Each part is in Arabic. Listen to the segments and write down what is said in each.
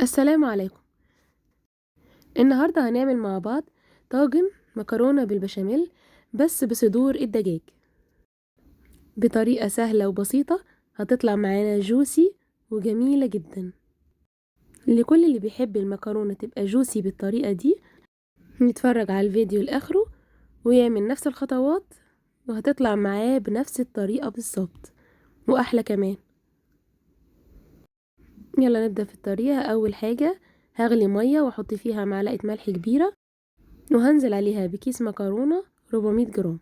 السلام عليكم. النهاردة هنعمل مع بعض طاجن مكرونة بالبشاميل بس بصدور الدجاج بطريقة سهلة وبسيطة. هتطلع معانا جوسي وجميلة جدا. لكل اللي بيحب المكرونة تبقى جوسي بالطريقة دي يتفرج على الفيديو لآخره ويعمل نفس الخطوات وهتطلع معاه بنفس الطريقة بالظبط وأحلى كمان. يلا نبدأ في الطريقة. أول حاجة هغلي مية واحط فيها معلقة ملح كبيرة وهنزل عليها بكيس مكرونة 400 جرام.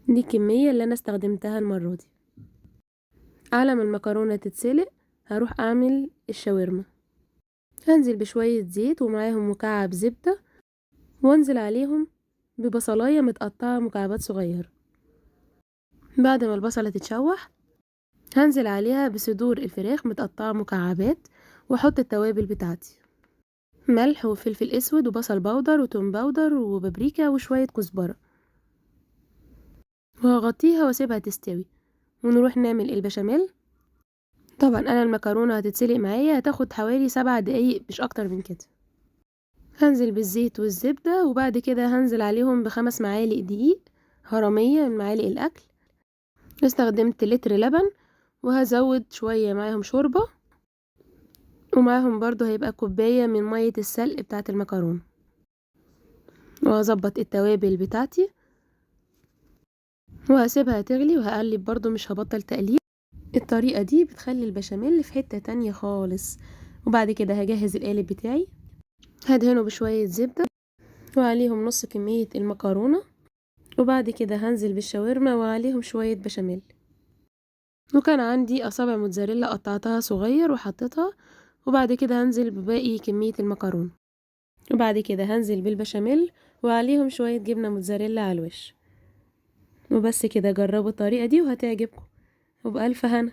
دي الكمية اللي أنا استخدمتها المرة دي. على ما المكرونة تتسلق هروح أعمل الشاورما. هنزل بشوية زيت ومعاهم مكعب زبدة وانزل عليهم ببصلاية متقطعة مكعبات صغيرة. بعد ما البصلة تتشوح هنزل عليها بصدور الفراخ متقطعة مكعبات واحط التوابل بتاعتي: ملح وفلفل اسود وبصل بودر وتوم بودر وبابريكا وشوية كزبرة، وهغطيها واسيبها تستوي ونروح نعمل البشاميل. طبعا انا المكرونة هتتسلق معايا هتاخد حوالي 7 دقايق مش اكتر من كده. هنزل بالزيت والزبدة وبعد كده هنزل عليهم ب5 معالق دقيق هرمية من معالق الاكل. استخدمت لتر لبن وهزود شوية معاهم شوربة ومعاهم برضو هيبقى كوباية من مية السلق بتاعة المكرونة. وهظبط التوابل بتاعتي وهسيبها تغلي وهقلب برضو مش هبطل تقليب. الطريقة دي بتخلي البشاميل في حتة تانية خالص. وبعد كده هجهز القالب بتاعي هدهنه بشوية زبدة وعليهم نص كمية المكرونة، وبعد كده هنزل بالشاورما وعليهم شوية بشاميل. وكان عندي أصابع موتزاريلا قطعتها صغير وحطيتها، وبعد كده هنزل بباقي كمية المكرونة، وبعد كده هنزل بالبشاميل وعليهم شوية جبنة موتزاريلا على الوش. وبس كده، جربوا الطريقة دي وهتعجبكم وبألف هنا.